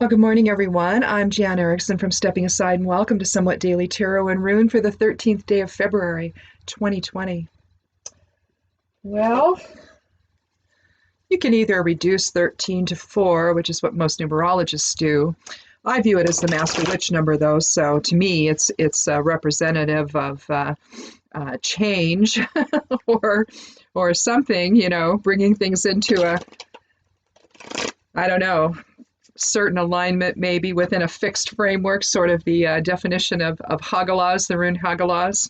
Well, good morning, everyone. I'm Jan Erickson from Stepping Aside, and welcome to Somewhat Daily Tarot and Rune for the 13th day of February, 2020. Well, you can either reduce 13 to 4, which is what most numerologists do. I view it as the master witch number, though, so to me, it's representative of change or something, bringing things into I don't know, certain alignment maybe within a fixed framework, sort of the definition of Hagalaz, the rune Hagalaz.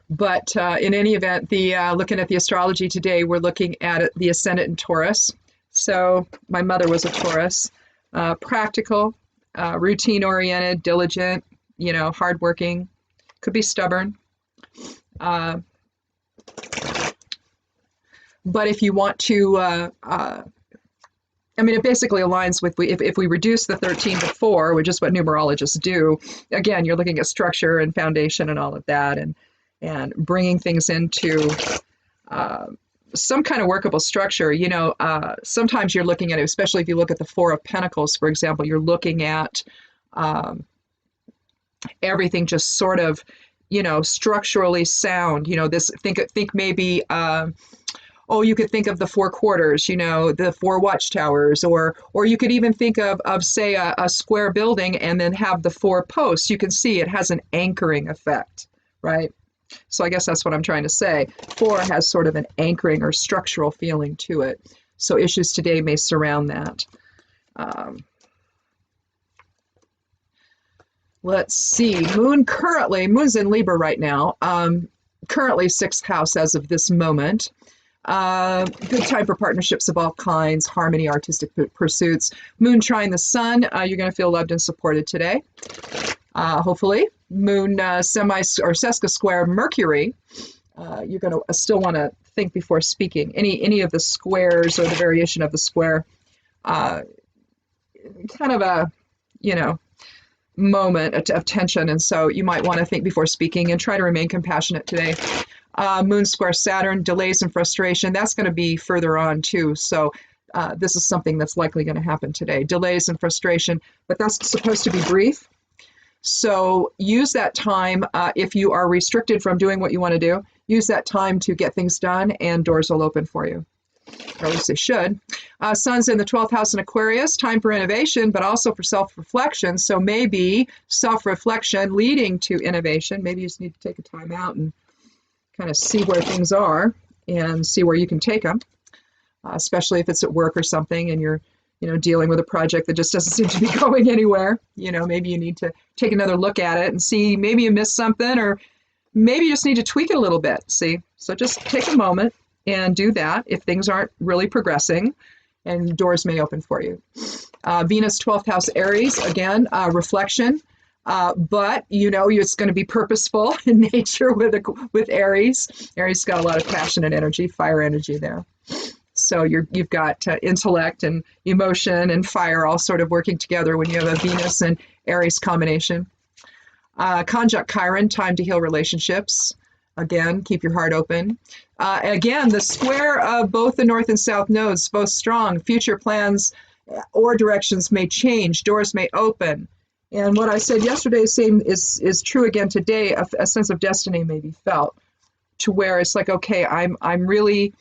But in any event, looking at the astrology today, we're looking at the ascendant in Taurus. So my mother was a Taurus, practical, routine-oriented, diligent, hardworking, could be stubborn. But if you want to it basically aligns with if we reduce the 13 to 4, which is what numerologists do. Again, you're looking at structure and foundation and all of that, and bringing things into some kind of workable structure. Sometimes you're looking at it, especially if you look at the Four of Pentacles, for example, you're looking at everything just sort of, structurally sound. Think maybe. You could think of the four quarters, the four watchtowers, or you could even think of say, a square building and then have the four posts. You can see it has an anchoring effect, right? So I guess that's what I'm trying to say. Four has sort of an anchoring or structural feeling to it. So issues today may surround that. Let's see. Moon's in Libra right now. Currently 6th house as of this moment. Good time for partnerships of all kinds, harmony, artistic pursuits. Moon trine the sun. You're going to feel loved and supported today. Hopefully. Moon sesca square Mercury. You're going to still want to think before speaking. Any of the squares or the variation of the square. Kind of a, moment of tension. And so you might want to think before speaking and try to remain compassionate today. Moon square Saturn, delays and frustration. That's going to be further on too. So this is something that's likely going to happen today. Delays and frustration, but that's supposed to be brief. So use that time if you are restricted from doing what you want to do. Use that time to get things done and doors will open for you. Or at least they should. Sun's in the 12th house in Aquarius, time for innovation, but also for self-reflection. So maybe self-reflection leading to innovation. Maybe you just need to take a time out and kind of see where things are and see where you can take them, especially if it's at work or something and you're, dealing with a project that just doesn't seem to be going anywhere. Maybe you need to take another look at it and see, maybe you missed something, or maybe you just need to tweak it a little bit. See, so just take a moment and do that if things aren't really progressing, and doors may open for you. Venus 12th house Aries, again, reflection. But it's going to be purposeful in nature with Aries. Aries got a lot of passion and energy, fire energy there. So you've got intellect and emotion and fire all sort of working together when you have a Venus and Aries combination. Conjunct Chiron, time to heal relationships. Again, keep your heart open. Again, the square of both the north and south nodes, both strong. Future plans or directions may change. Doors may open. And what I said yesterday is true again today. A sense of destiny may be felt, to where it's like, okay, I'm really,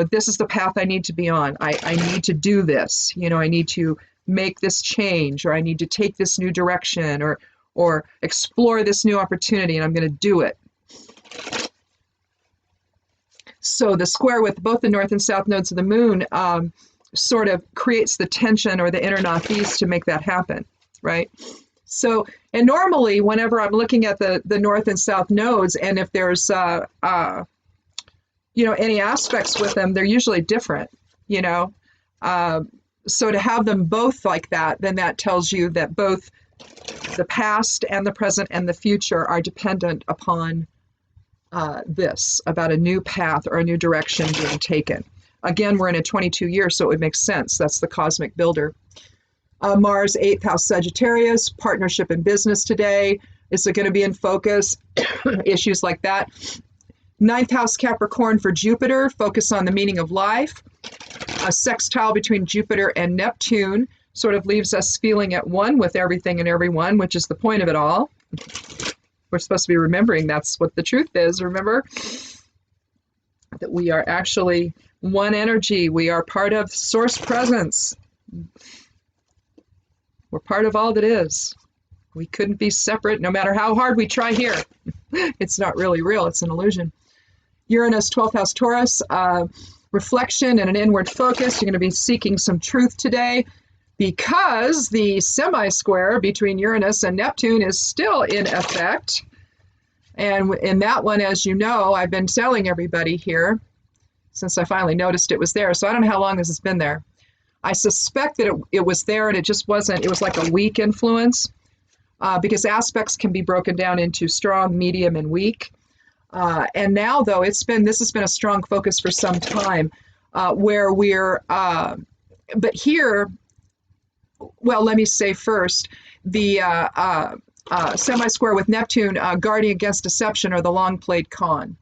this is the path I need to be on. I need to do this. I need to make this change, or I need to take this new direction, or explore this new opportunity, and I'm going to do it. So the square with both the north and south nodes of the moon sort of creates the tension or the inner northeast to make that happen. Right? So, and normally whenever I'm looking at the north and south nodes, and if there's, any aspects with them, they're usually different, so to have them both like that, then that tells you that both the past and the present and the future are dependent upon about a new path or a new direction being taken. Again, we're in a 22 year, so it would make sense. That's the cosmic builder. Mars, 8th house Sagittarius, partnership and business today. Is it going to be in focus? Issues like that. 9th house Capricorn for Jupiter, focus on the meaning of life. A sextile between Jupiter and Neptune sort of leaves us feeling at one with everything and everyone, which is the point of it all. We're supposed to be remembering that's what the truth is, remember? That we are actually one energy. We are part of source presence. We're part of all that is. We couldn't be separate no matter how hard we try here. It's not really real. It's an illusion. Uranus, 12th house Taurus, reflection and an inward focus. You're going to be seeking some truth today because the semi-square between Uranus and Neptune is still in effect. And in that one, as you know, I've been telling everybody here since I finally noticed it was there. So I don't know how long this has been there. I suspect that it was there and it just wasn't, it was like a weak influence because aspects can be broken down into strong, medium, and weak. And now, though, this has been a strong focus for some time where we're, but here, well, let me say first, the semi-square with Neptune guarding against deception or the long-played con.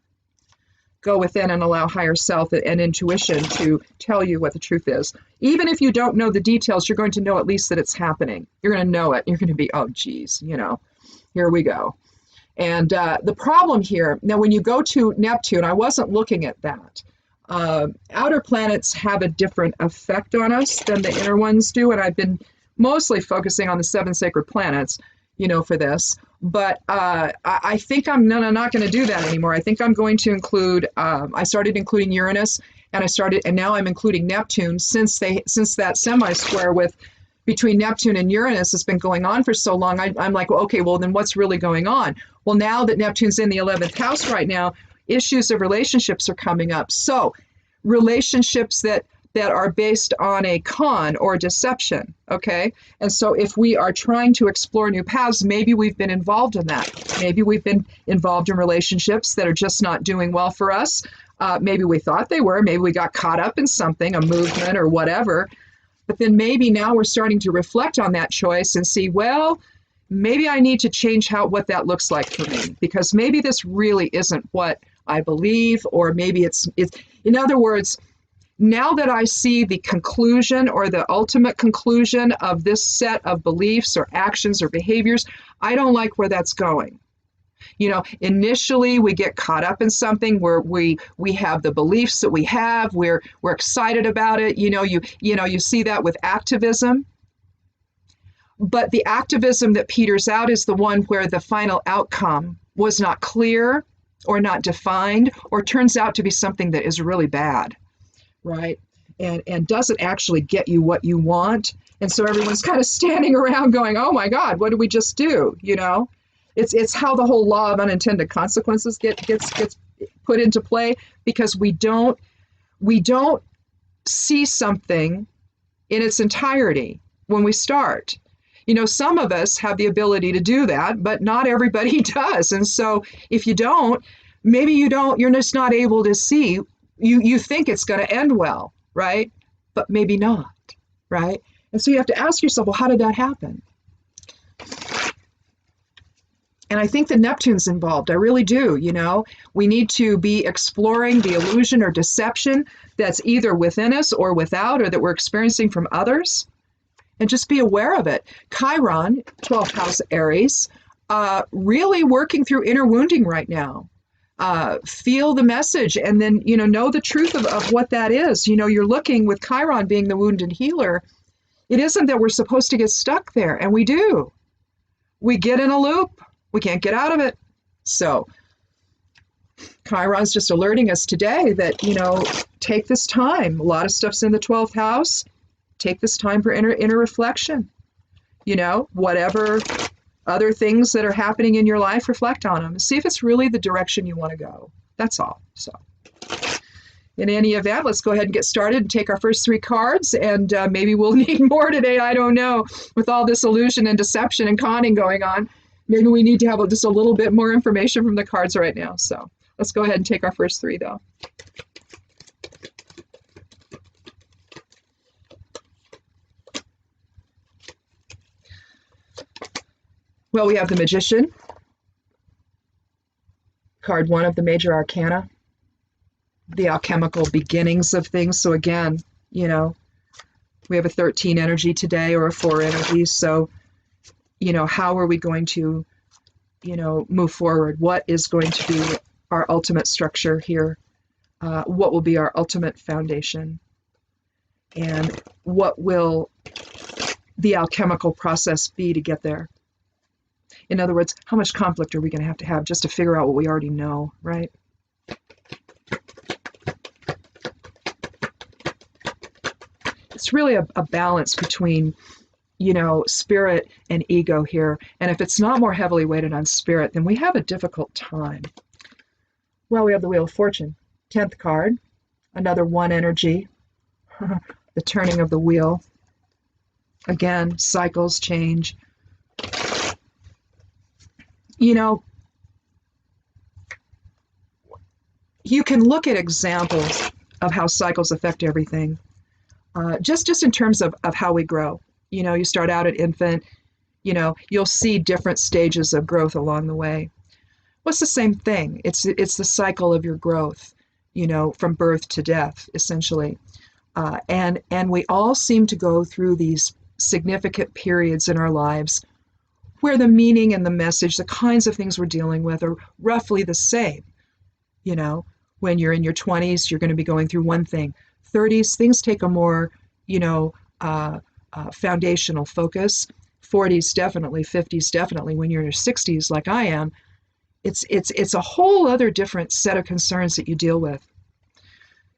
Go within and allow higher self and intuition to tell you what the truth is. Even if you don't know the details, you're going to know at least that it's happening. You're going to know it. You're going to be, oh, geez, here we go. And the problem here, now when you go to Neptune, I wasn't looking at that. Outer planets have a different effect on us than the inner ones do, and I've been mostly focusing on the 7 sacred planets, for this. But I think I'm not going to do that anymore. I think I'm going to include, I started including Uranus, and now I'm including Neptune since that semi-square between Neptune and Uranus has been going on for so long. I'm like, well, okay, well, then what's really going on? Well, now that Neptune's in the 11th house right now, issues of relationships are coming up. So relationships that are based on a con or deception, okay? And so if we are trying to explore new paths, maybe we've been involved in that. Maybe we've been involved in relationships that are just not doing well for us. Maybe we thought they were. Maybe we got caught up in something, a movement or whatever. But then maybe now we're starting to reflect on that choice and see, well, maybe I need to change what that looks like for me, because maybe this really isn't what I believe, or maybe it's in other words, now that I see the conclusion or the ultimate conclusion of this set of beliefs or actions or behaviors, I don't like where that's going. Initially we get caught up in something where we have the beliefs that we have, we're excited about it. You see that with activism. But the activism that peters out is the one where the final outcome was not clear or not defined, or turns out to be something that is really bad. Right? And doesn't actually get you what you want. And so everyone's kind of standing around going, oh my God, what did we just do? It's how the whole law of unintended consequences gets put into play, because we don't see something in its entirety when we start. Some of us have the ability to do that, but not everybody does. And so if you don't, you're just not able to see. You think it's going to end well, right? But maybe not, right? And so you have to ask yourself, well, how did that happen? And I think the Neptune's involved. I really do, We need to be exploring the illusion or deception that's either within us or without, or that we're experiencing from others, and just be aware of it. Chiron, 12th house Aries, really working through inner wounding right now. Feel the message, and then, know the truth of what that is. You're looking with Chiron being the wounded healer. It isn't that we're supposed to get stuck there, and we do. We get in a loop. We can't get out of it. So Chiron's just alerting us today that, take this time. A lot of stuff's in the 12th house. Take this time for inner reflection. Whatever other things that are happening in your life, reflect on them. See if it's really the direction you want to go. That's all. So in any event, let's go ahead and get started and take our first 3 cards, and maybe we'll need more today. I don't know. With all this illusion and deception and conning going on, maybe we need to have just a little bit more information from the cards right now. So let's go ahead and take our first 3, though. Well, we have the Magician, card 1 of the major arcana, the alchemical beginnings of things. So again, You know, we have a 13 energy today or a 4 energy. So, how are we going to, move forward? What is going to be our ultimate structure here? What will be our ultimate foundation? And what will the alchemical process be to get there? In other words, how much conflict are we going to have just to figure out what we already know, right? It's really a balance between, spirit and ego here. And if it's not more heavily weighted on spirit, then we have a difficult time. Well, we have the Wheel of Fortune, 10th card, another 1 energy, the turning of the wheel. Again, cycles change. You can look at examples of how cycles affect everything, just in terms of how we grow. You start out at infant, you'll see different stages of growth along the way. Well, it's the same thing. It's the cycle of your growth, from birth to death, essentially. And we all seem to go through these significant periods in our lives where the meaning and the message, the kinds of things we're dealing with are roughly the same. When you're in your 20s, you're going to be going through one thing. 30s, things take a more, foundational focus. 40s, definitely. 50s, definitely. When you're in your 60s, like I am, it's a whole other different set of concerns that you deal with.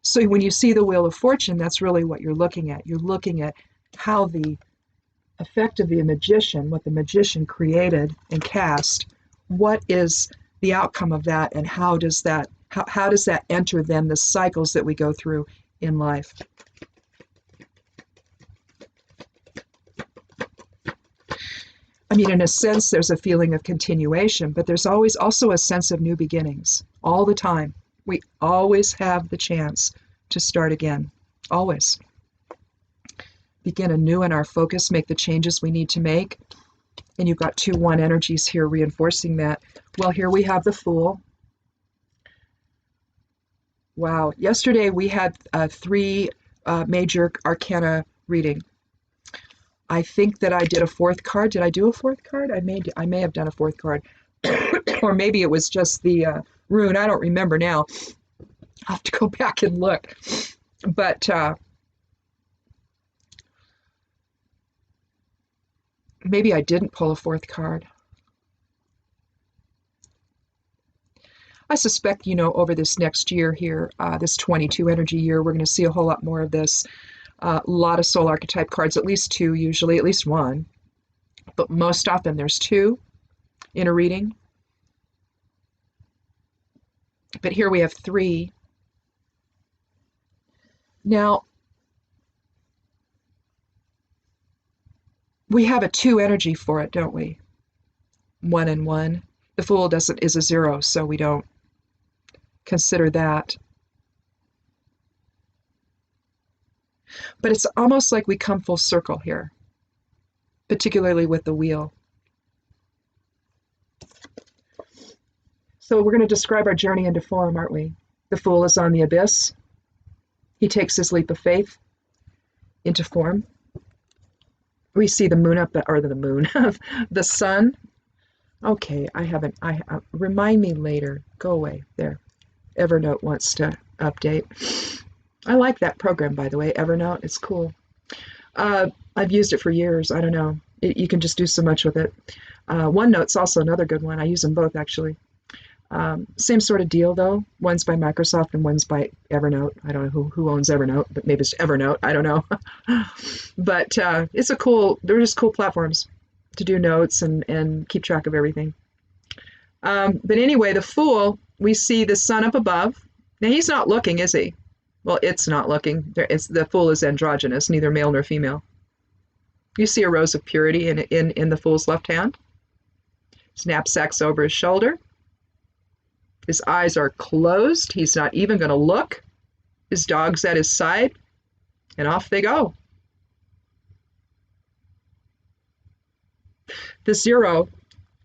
So when you see the Wheel of Fortune, that's really what you're looking at. You're looking at how the effect of the magician, what the magician created and cast, what is the outcome of that, and how does that enter then the cycles that we go through in life. I mean, in a sense, there's a feeling of continuation, but there's always also a sense of new beginnings all the time. We always have the chance to start again, always. Begin anew in our focus, make the changes we need to make. And you've got 2-1 energies here reinforcing that. Well, here we have the Fool. Wow. Yesterday we had 3 major arcana reading. I think that I did a 4th card. Did I do a 4th card? I may have done a 4th card. Or maybe it was just the Rune. I don't remember now. I'll have to go back and look. But maybe I didn't pull a 4th card. I suspect, over this next year here, this 22 energy year, we're going to see a whole lot more of this. A lot of soul archetype cards, at least 2 usually, at least 1. But most often there's 2 in a reading. But here we have 3. Now, we have a 2 energy for it, don't we? 1 and 1. The Fool is a 0, so we don't consider that. But it's almost like we come full circle here, particularly with the wheel. So we're going to describe our journey into form, aren't we? The Fool is on the abyss. He takes his leap of faith into form. We see the moon the sun. Okay, remind me later. Go away. There. Evernote wants to update. I like that program, by the way, Evernote. It's cool. I've used it for years. I don't know. You can just do so much with it. OneNote's also another good one. I use them both, actually. Same sort of deal, though. One's by Microsoft and one's by Evernote. I don't know who owns Evernote, but maybe it's Evernote. I don't know. But they're just cool platforms to do notes and keep track of everything. But anyway, the Fool, we see the sun up above. Now, he's not looking, is he? Well, it's not looking. The Fool is androgynous, neither male nor female. You see a rose of purity in the Fool's left hand. His knapsack's over his shoulder. His eyes are closed. He's not even going to look. His dog's at his side, and off they go. The 0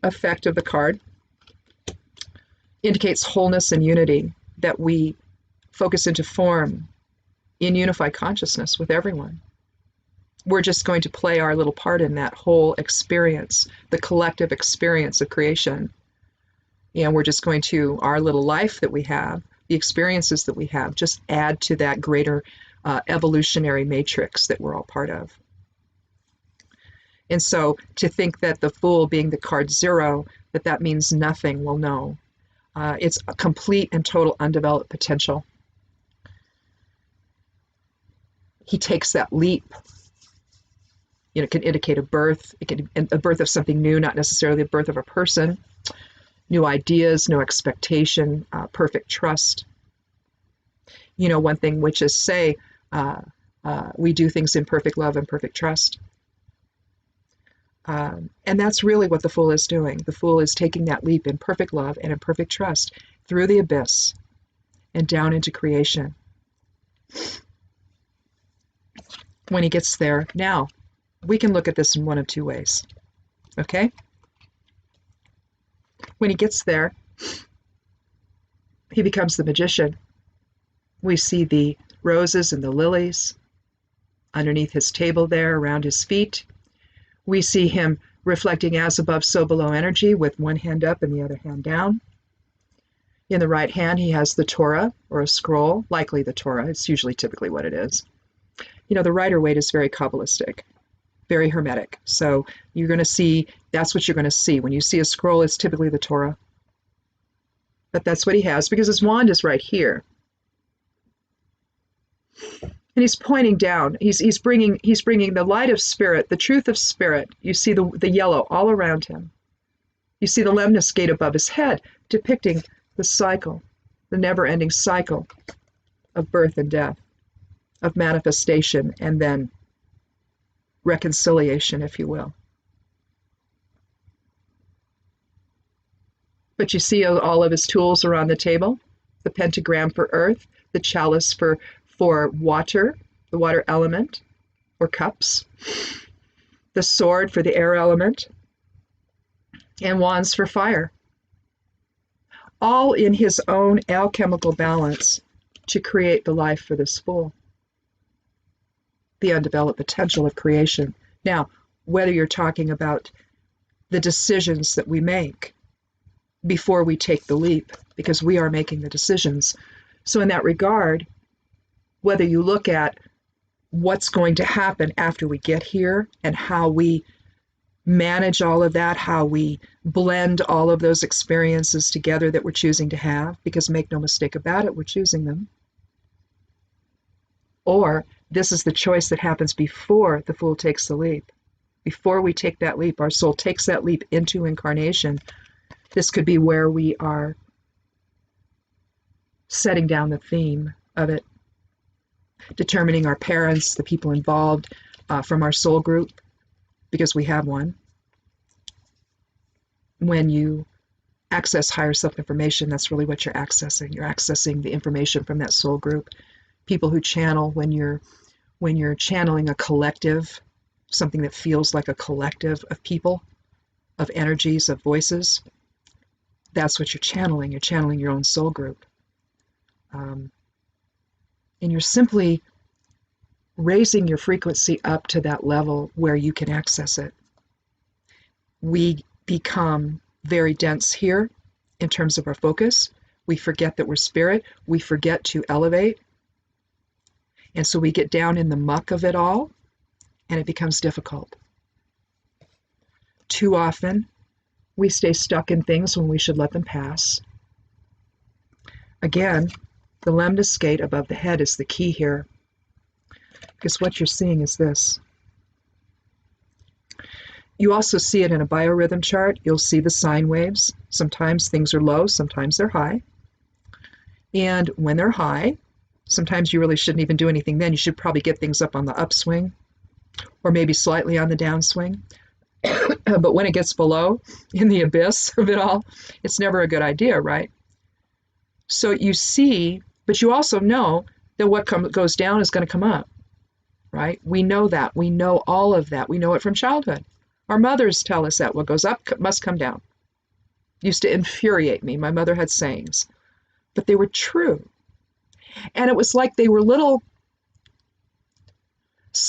effect of the card indicates wholeness and unity, that we focus into form, in unified consciousness with everyone. We're just going to play our little part in that whole experience, the collective experience of creation. And we're just going to, our little life that we have, the experiences that we have, just add to that greater evolutionary matrix that we're all part of. And so to think that the Fool being the card 0, that means nothing, well, no. It's a complete and total undeveloped potential. He takes that leap. You know, it can indicate a birth. It can a birth of something new, not necessarily a birth of a person. New ideas, no expectation, perfect trust. You know, one thing witches say, we do things in perfect love and perfect trust. And that's really what the Fool is doing. The Fool is taking that leap in perfect love and in perfect trust through the abyss and down into creation. When he gets there, now, we can look at this in one of two ways. Okay? When he gets there, he becomes the magician. We see the roses and the lilies underneath his table there, around his feet. We see him reflecting as above, so below energy with one hand up and the other hand down. In the right hand, he has the Torah, or a scroll, likely the Torah. It's usually typically what it is. You know, the Rider-Waite is very Kabbalistic, very hermetic. So you're going to see, that's what you're going to see. When you see a scroll, it's typically the Torah. But that's what he has, because his wand is right here. And he's pointing down. He's bringing the light of spirit, the truth of spirit. You see the yellow all around him. You see the Lemnis gate above his head, depicting the cycle, the never-ending cycle of birth and death, of manifestation and then reconciliation, if you will. But you see all of his tools are on the table. The pentagram for earth, the chalice for water, the water element, or cups, the sword for the air element, and wands for fire. All in his own alchemical balance to create the life for this Fool. The undeveloped potential of creation. Now, whether you're talking about the decisions that we make before we take the leap, because we are making the decisions. So in that regard, whether you look at what's going to happen after we get here and how we manage all of that, how we blend all of those experiences together that we're choosing to have, because make no mistake about it, we're choosing them. Or this is the choice that happens before the Fool takes the leap. Before we take that leap, our soul takes that leap into incarnation. This could be where we are setting down the theme of it, determining our parents, the people involved from our soul group, because we have one. When you access higher self information, that's really what you're accessing. You're accessing the information from that soul group. People who channel, when you're channeling a collective, something that feels like a collective of people, of energies, of voices, that's what you're channeling. You're channeling your own soul group. And you're simply raising your frequency up to that level where you can access it. We become very dense here in terms of our focus. We forget that we're spirit. We forget to elevate. And so we get down in the muck of it all, and it becomes difficult. Too often, we stay stuck in things when we should let them pass. Again, the Lemnis gate above the head is the key here, because what you're seeing is this. You also see it in a biorhythm chart. You'll see the sine waves. Sometimes things are low, sometimes they're high. And when they're high, sometimes you really shouldn't even do anything then. You should probably get things up on the upswing or maybe slightly on the downswing. But when it gets below, in the abyss of it all, it's never a good idea, right? So you see, but you also know that what goes down is going to come up, right? We know that. We know all of that. We know it from childhood. Our mothers tell us that what goes up must come down. Used to infuriate me. My mother had sayings, but they were true. And it was like they were little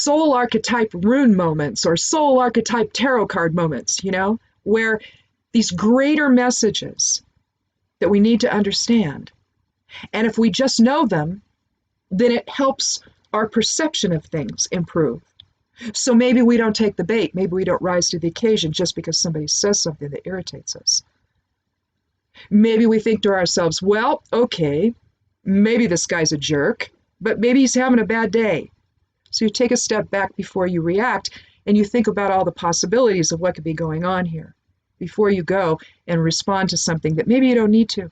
soul archetype rune moments or soul archetype tarot card moments, where these greater messages that we need to understand. And if we just know them, then it helps our perception of things improve. So maybe we don't take the bait. Maybe we don't rise to the occasion just because somebody says something that irritates us. Maybe we think to ourselves, well, okay, maybe this guy's a jerk, but maybe he's having a bad day. So you take a step back before you react, and you think about all the possibilities of what could be going on here before you go and respond to something that maybe you don't need to.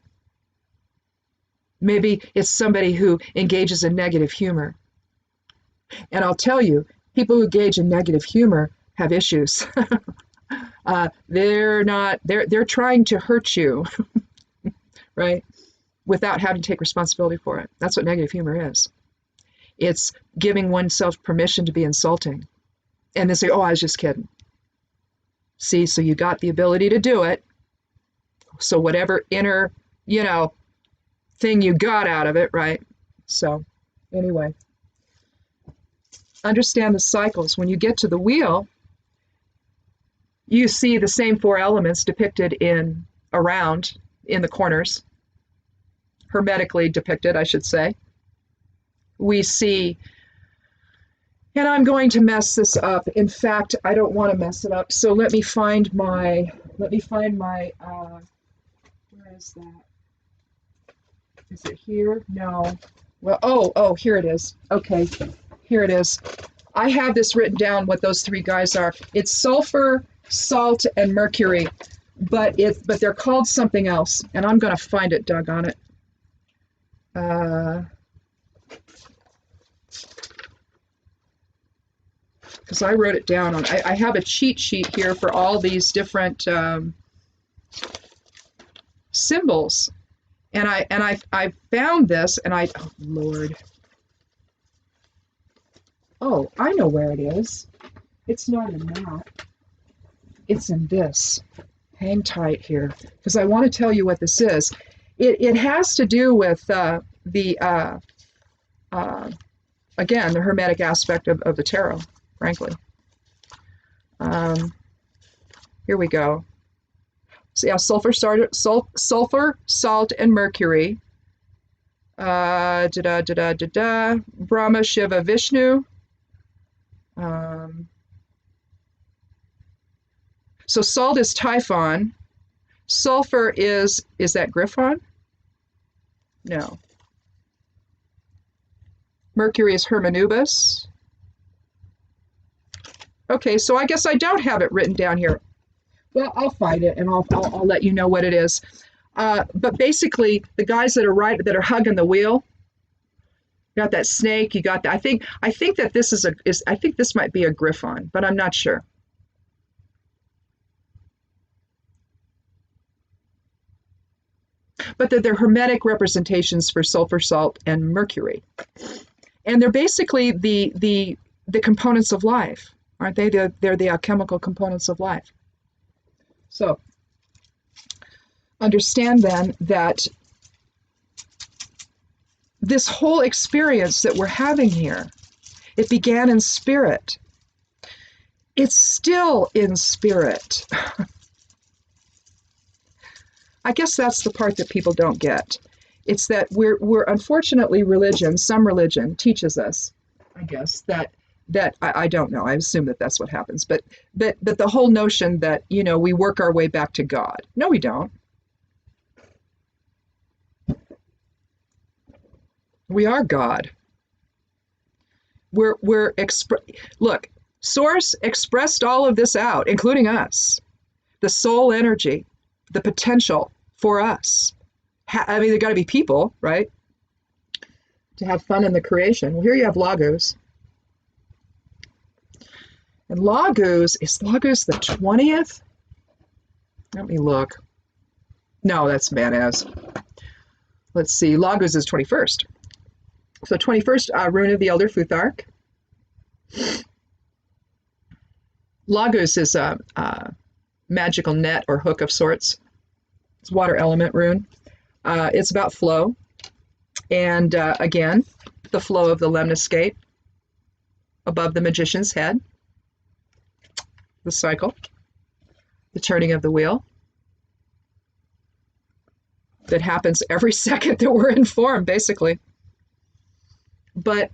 Maybe it's somebody who engages in negative humor. And I'll tell you, people who engage in negative humor have issues. They're trying to hurt you, right? Without having to take responsibility for it. That's what negative humor is. It's giving oneself permission to be insulting. And then say, oh, I was just kidding. See, so you got the ability to do it. So whatever inner, thing you got out of it, right? So anyway, understand the cycles. When you get to the wheel, you see the same four elements depicted around in the corners, hermetically depicted, I should say. We see, and I'm going to mess this up. In fact, I don't want to mess it up. So let me find my, where is that? Is it here? No. Well, oh, here it is. Okay, here it is. I have this written down what those three guys are. It's sulfur, salt, and mercury, but they're called something else, and I'm going to find it, doggone it. Because I wrote it down I have a cheat sheet here for all these different symbols, and I found this, and oh Lord, oh, I know where it is. It's not in that. It's in this. Hang tight here, because I want to tell you what this is. It has to do with again, the hermetic aspect of the tarot, frankly. Here we go. So yeah, sulfur, salt, and mercury. Brahma, Shiva, Vishnu. So salt is Typhon. Sulfur is that Griffon? No. Mercury is Hermanubis. Okay, so I guess I don't have it written down here. Well, I'll find it, and I'll let you know what it is. But basically, the guys that are hugging the wheel, you got that snake. You got that. I think that this I think this might be a Griffon, but I'm not sure. But they're hermetic representations for sulfur, salt, and mercury, and they're basically the components of life, aren't they? They're the alchemical components of life. So understand then that this whole experience that we're having here, it began in spirit. It's still in spirit. I guess that's the part that people don't get. It's that we're unfortunately some religion teaches us, I guess, that I don't know. I assume that that's what happens. But the whole notion that, we work our way back to God. No, we don't. We are God. Look, Source expressed all of this out, including us. The soul energy, the potential for us. I mean, there got to be people, right? To have fun in the creation. Well, here you have Lagos. And Lagos, is Lagos the 20th? Let me look. No, that's Manaz. Let's see, Lagos is 21st. So 21st, Rune of the Elder Futhark. Lagos is a magical net or hook of sorts. It's water element rune. It's about flow. And again, the flow of the lemniscate. above the magician's head, the cycle, the turning of the wheel that happens every second that we're in form, basically. But,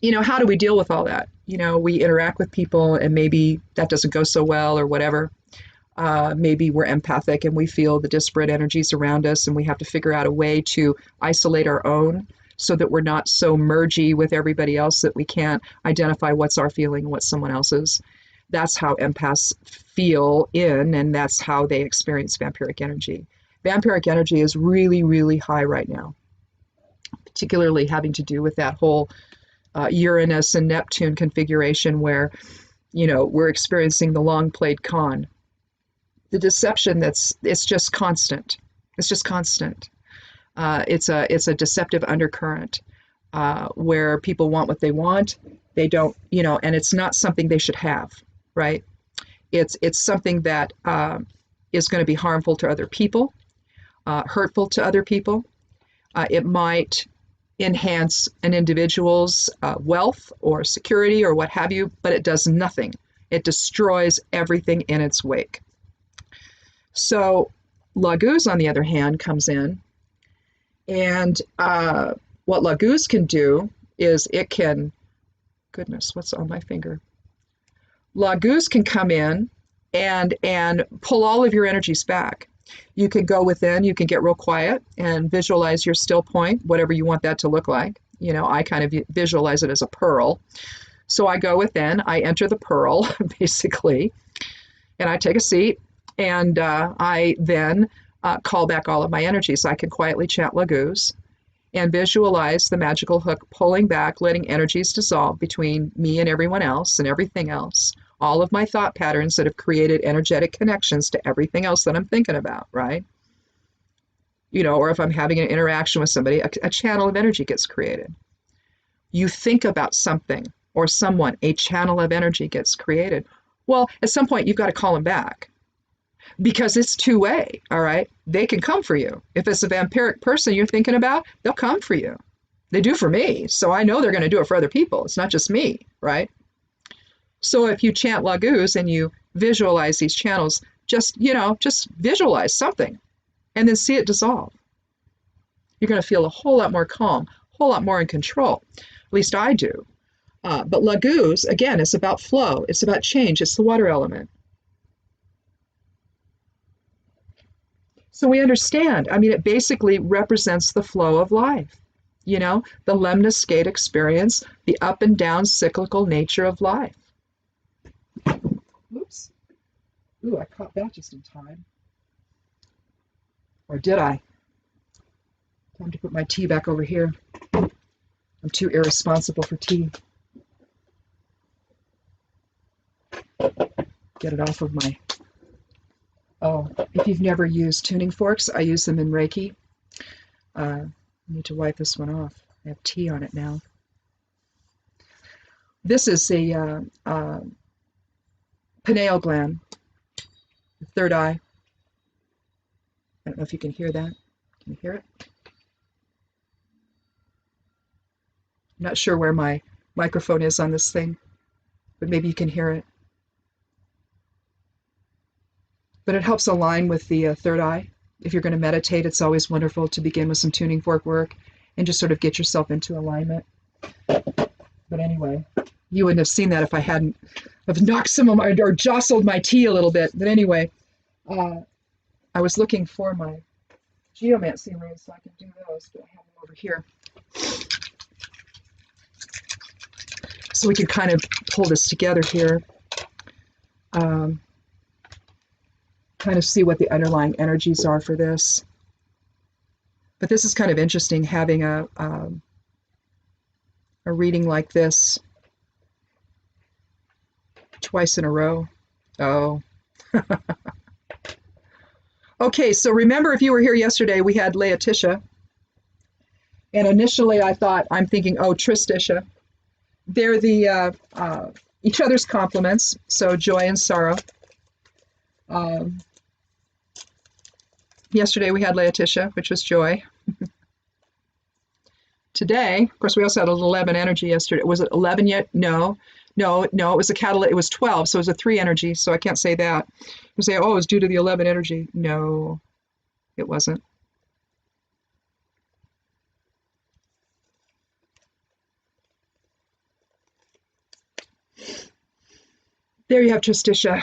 you know, how do we deal with all that? You know, we interact with people and maybe that doesn't go so well or whatever. Maybe we're empathic and we feel the disparate energies around us and we have to figure out a way to isolate our own so that we're not so mergy with everybody else that we can't identify what's our feeling and what's someone else's. That's how empaths feel in, and that's how they experience vampiric energy. Vampiric energy is really, really high right now, particularly having to do with that whole Uranus and Neptune configuration where, you know, we're experiencing the long played con. The deception it's just constant. It's just constant. It's a deceptive undercurrent where people want what they want. They don't, you know, and it's not something they should have, right? It's something that is going to be harmful to other people, hurtful to other people. It might enhance an individual's wealth or security or what have you, but it does nothing. It destroys everything in its wake. So Laguz, on the other hand, comes in, and what Laguz can do is it can, goodness, what's on my finger? Laguz can come in and pull all of your energies back. You can go within, you can get real quiet and visualize your still point, whatever you want that to look like. You know, I kind of visualize it as a pearl. So I go within, I enter the pearl, basically, and I take a seat, and I then call back all of my energies. I can quietly chant Laguz and visualize the magical hook pulling back, letting energies dissolve between me and everyone else and everything else. All of my thought patterns that have created energetic connections to everything else that I'm thinking about, right? You know, or if I'm having an interaction with somebody, a channel of energy gets created. You think about something or someone, a channel of energy gets created. Well, at some point, you've got to call them back because it's two-way, all right? They can come for you. If it's a vampiric person you're thinking about, they'll come for you. They do for me, so I know they're going to do it for other people. It's not just me, right? So if you chant Laguz and you visualize these channels, just visualize something and then see it dissolve. You're going to feel a whole lot more calm, a whole lot more in control. At least I do. But Laguz, again, it's about flow. It's about change. It's the water element. So we understand. I mean, it basically represents the flow of life. You know, the lemniscate experience, the up and down cyclical nature of life. Oops. Ooh, I caught that just in time. Or did I? Time to put my tea back over here. I'm too irresponsible for tea. Get it off of my... Oh, if you've never used tuning forks, I use them in Reiki. I need to wipe this one off. I have tea on it now. This is a pineal gland, the third eye. I don't know if you can hear that. Can you hear it? I'm not sure where my microphone is on this thing, but maybe you can hear it. But it helps align with the third eye. If you're going to meditate, it's always wonderful to begin with some tuning fork work and just sort of get yourself into alignment. But anyway, you wouldn't have seen that if I hadn't have knocked some of my, or jostled my tea a little bit. But anyway, I was looking for my geomancy rings so I can do those, but I have them over here. So we can kind of pull this together here. Kind of see what the underlying energies are for this. But this is kind of interesting, having a reading like this twice in a row. Oh. Okay, so remember, if you were here yesterday, we had Laetitia. And initially I thought, I'm thinking, oh, Tristisha. They're the each other's complements, so joy and sorrow. Yesterday we had Laetitia, which was joy. Today, of course, we also had an 11 energy yesterday. Was it 11 yet? No, no, no. It was a catalyst. It was 12, so it was a 3 energy. So I can't say that. You say, oh, it was due to the 11 energy. No, it wasn't. There you have Tristitia.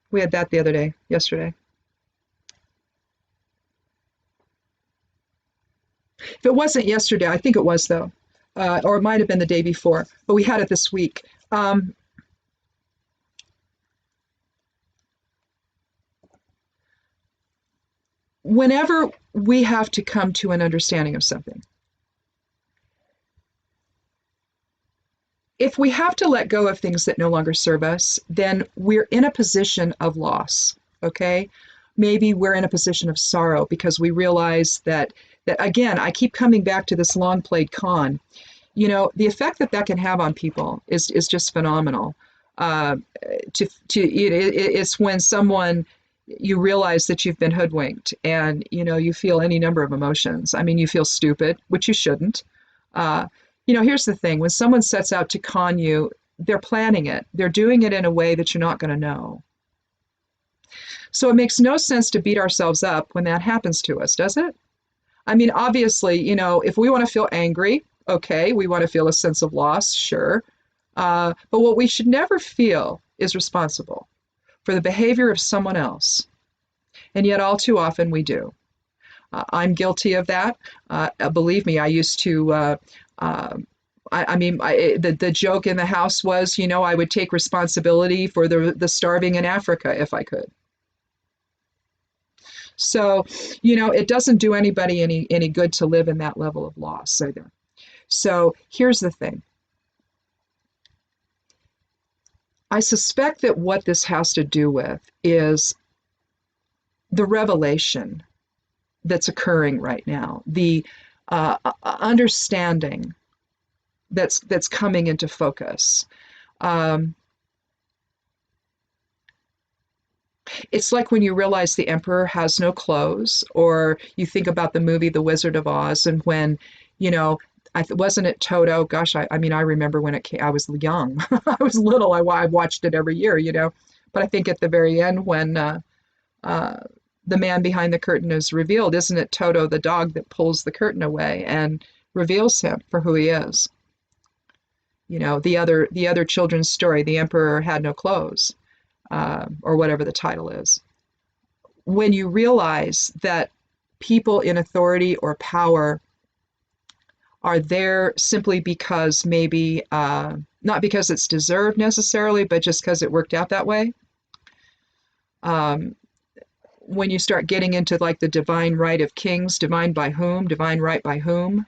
We had that the other day, yesterday. If it wasn't yesterday, I think it was though, or it might have been the day before, but we had it this week. Whenever we have to come to an understanding of something, if we have to let go of things that no longer serve us, then we're in a position of loss, okay? Maybe we're in a position of sorrow because we realize that again, I keep coming back to this long played con. You know, the effect that can have on people is just phenomenal. It's when someone, you realize that you've been hoodwinked and, you know, you feel any number of emotions. I mean, you feel stupid, which you shouldn't. You know, here's the thing. When someone sets out to con you, they're planning it. They're doing it in a way that you're not going to know. So it makes no sense to beat ourselves up when that happens to us, does it? I mean, obviously, you know, if we want to feel angry, okay, we want to feel a sense of loss, sure. But what we should never feel is responsible for the behavior of someone else. And yet all too often we do. I'm guilty of that. Believe me, I used to, the joke in the house was, you know, I would take responsibility for the starving in Africa if I could. So, you know, it doesn't do anybody any good to live in that level of loss either. So here's the thing. I suspect that what this has to do with is the revelation that's occurring right now, the understanding that's coming into focus. It's like when you realize the emperor has no clothes, or you think about the movie The Wizard of Oz, and when, you know, wasn't it Toto? Gosh, I mean, I remember when it came, I was young. I was little. I watched it every year, you know. But I think at the very end when the man behind the curtain is revealed, isn't it Toto the dog that pulls the curtain away and reveals him for who he is? You know, the other children's story, The Emperor Had No Clothes, or whatever the title is. When you realize that people in authority or power are there simply because maybe, not because it's deserved necessarily, but just because it worked out that way. When you start getting into like the divine right of kings, divine by whom, divine right by whom,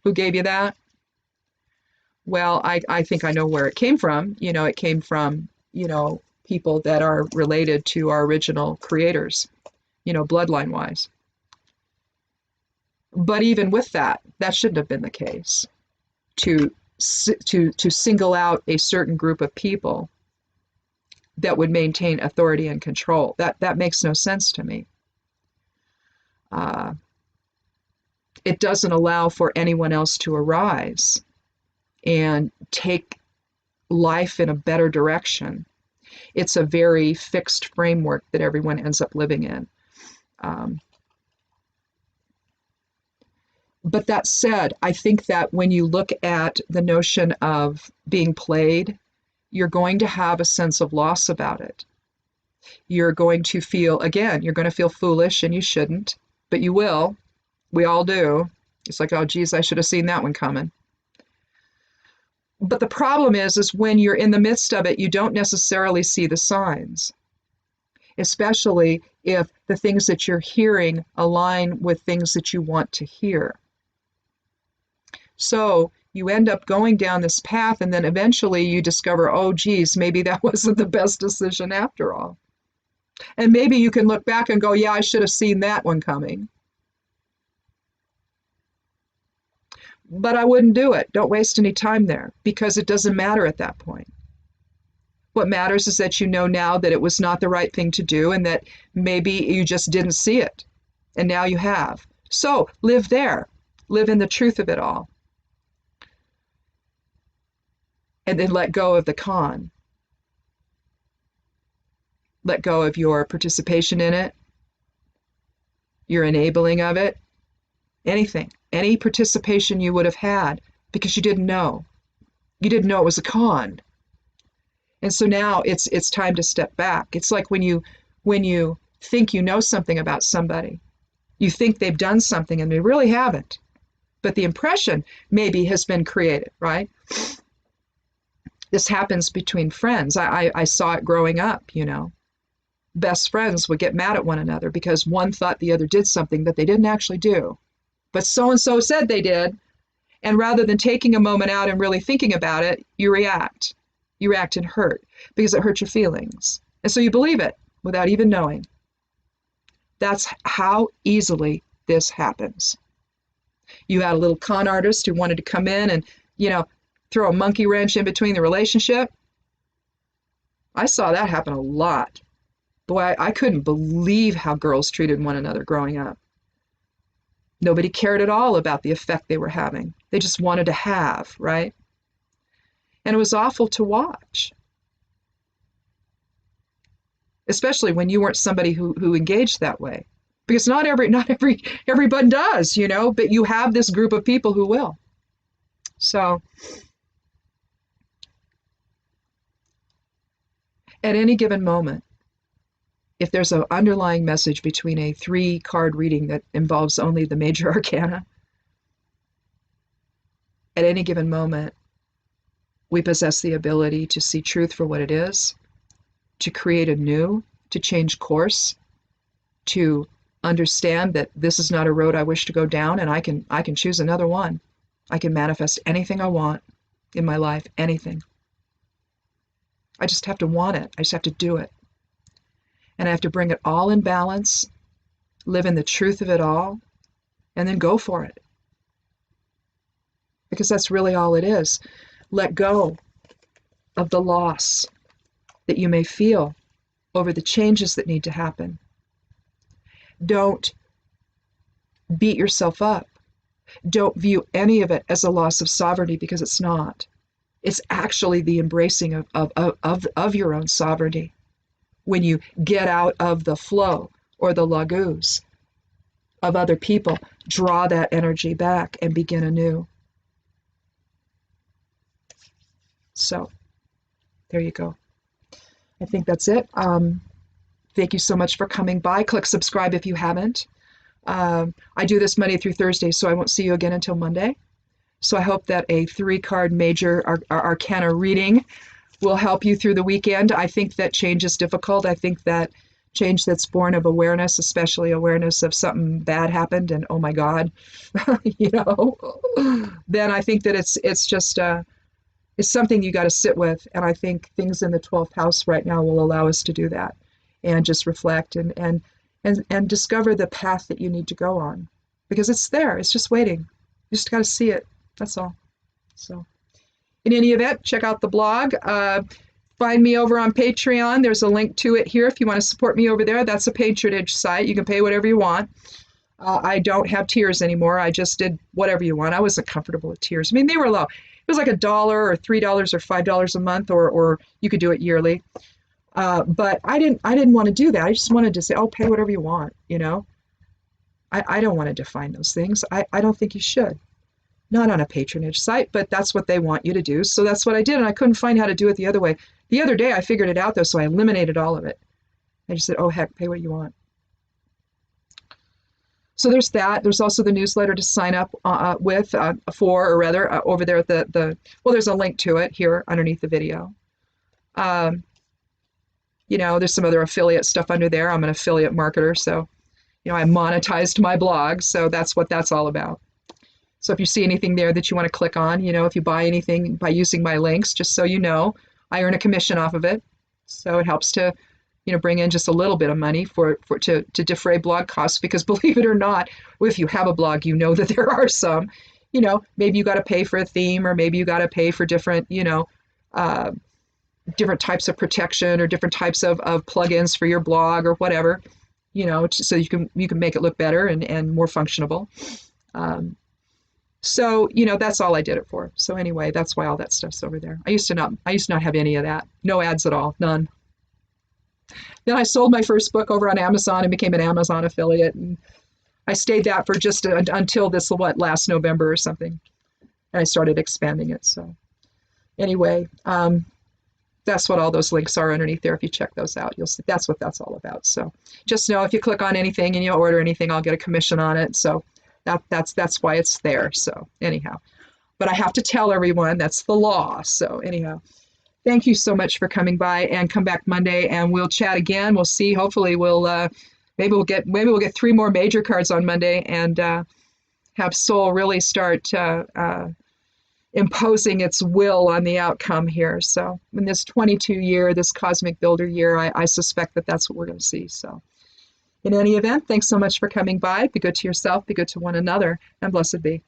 who gave you that? Well, I think I know where it came from. You know, it came from, you know, people that are related to our original creators, you know, bloodline wise. But even with that, that shouldn't have been the case. To single out a certain group of people that would maintain authority and control, that makes no sense to me. It doesn't allow for anyone else to arise and take life in a better direction. It's a very fixed framework that everyone ends up living in. But that said, I think that when you look at the notion of being played, you're going to have a sense of loss about it. You're going to feel, again, you're going to feel foolish, and you shouldn't, but you will. We all do. It's like, oh, geez, I should have seen that one coming. But the problem is when you're in the midst of it, you don't necessarily see the signs, especially if the things that you're hearing align with things that you want to hear. So you end up going down this path, and then eventually you discover, oh, geez, maybe that wasn't the best decision after all. And maybe you can look back and go, yeah, I should have seen that one coming. But I wouldn't do it. Don't waste any time there, because it doesn't matter at that point. What matters is that you know now that it was not the right thing to do, and that maybe you just didn't see it. And now you have. So live there, live in the truth of it all, and then let go of the con. Let go of your participation in it, your enabling of it, anything, any participation you would have had because you didn't know. You didn't know it was a con. And so now it's time to step back. It's like when you think you know something about somebody. You think they've done something and they really haven't. But the impression maybe has been created, right? This happens between friends. I saw it growing up, you know. Best friends would get mad at one another because one thought the other did something that they didn't actually do. But so-and-so said they did. And rather than taking a moment out and really thinking about it, you react. You react in hurt because it hurts your feelings. And so you believe it without even knowing. That's how easily this happens. You had a little con artist who wanted to come in and, you know, throw a monkey wrench in between the relationship. I saw that happen a lot. Boy, I couldn't believe how girls treated one another growing up. Nobody cared at all about the effect they were having. They just wanted to have, right? And it was awful to watch. Especially when you weren't somebody who engaged that way. Because not everyone does, you know, but you have this group of people who will. So at any given moment, if there's an underlying message between a 3-card reading that involves only the major arcana, at any given moment, we possess the ability to see truth for what it is, to create anew, to change course, to understand that this is not a road I wish to go down, and I can choose another one. I can manifest anything I want in my life, anything. I just have to want it. I just have to do it. And I have to bring it all in balance, live in the truth of it all, and then go for it. Because that's really all it is. Let go of the loss that you may feel over the changes that need to happen. Don't beat yourself up. Don't view any of it as a loss of sovereignty, because it's not. It's actually the embracing of your own sovereignty. When you get out of the flow or the lagoons of other people, draw that energy back and begin anew. So there you go. I think that's it. Thank you so much for coming by. Click subscribe if you haven't. I do this Monday through Thursday, so I won't see you again until Monday. So I hope that a 3-card major arcana reading will help you through the weekend. I think that change is difficult. I think that change that's born of awareness, especially awareness of something bad happened and oh my God, you know, then I think that it's just it's something you got to sit with. And I think things in the 12th house right now will allow us to do that and just reflect and discover the path that you need to go on, because it's there. It's just waiting. You just got to see it. That's all. So in any event, check out the blog. Find me over on Patreon. There's a link to it here if you want to support me over there. That's a patronage site. You can pay whatever you want. I don't have tiers anymore. I just did whatever you want. I wasn't comfortable with tiers. I mean, they were low. It was like $1 or $3 or $5 a month, or you could do it yearly. But I didn't want to do that. I just wanted to say, oh, pay whatever you want, you know. I don't want to define those things. I don't think you should. Not on a patronage site, but that's what they want you to do. So that's what I did, and I couldn't find how to do it the other way. The other day, I figured it out, though, so I eliminated all of it. I just said, oh, heck, pay what you want. So there's that. There's also the newsletter to sign up for, or rather, over there at well, there's a link to it here underneath the video. You know, there's some other affiliate stuff under there. I'm an affiliate marketer, so, you know, I monetized my blog, so that's what that's all about. So if you see anything there that you want to click on, you know, if you buy anything by using my links, just so you know, I earn a commission off of it. So it helps to, you know, bring in just a little bit of money to defray blog costs, because believe it or not, if you have a blog, you know that there are some, you know, maybe you got to pay for a theme, or maybe you got to pay for different, you know, different types of protection or different types of plugins for your blog or whatever. so you can make it look better and more functionable. So, that's all I did it for. So anyway, that's why all that stuff's over there. I used to not have any of that. No ads at all, none. Then I sold my first book over on Amazon and became an Amazon affiliate. And I stayed that for just until this, last November or something. And I started expanding it. So anyway, that's what all those links are underneath there. If you check those out, you'll see that's what that's all about. So just know if you click on anything and you order anything, I'll get a commission on it. So that's why it's there. So anyhow, but I have to tell everyone that's the law. So anyhow, thank you so much for coming by, and come back Monday and we'll chat again. We'll see. Hopefully maybe we'll get 3 more major cards on Monday and have Soul really start imposing its will on the outcome here. So in this 22 year, this cosmic builder year, I suspect that's what we're going to see. So in any event, thanks so much for coming by. Be good to yourself, be good to one another, and blessed be.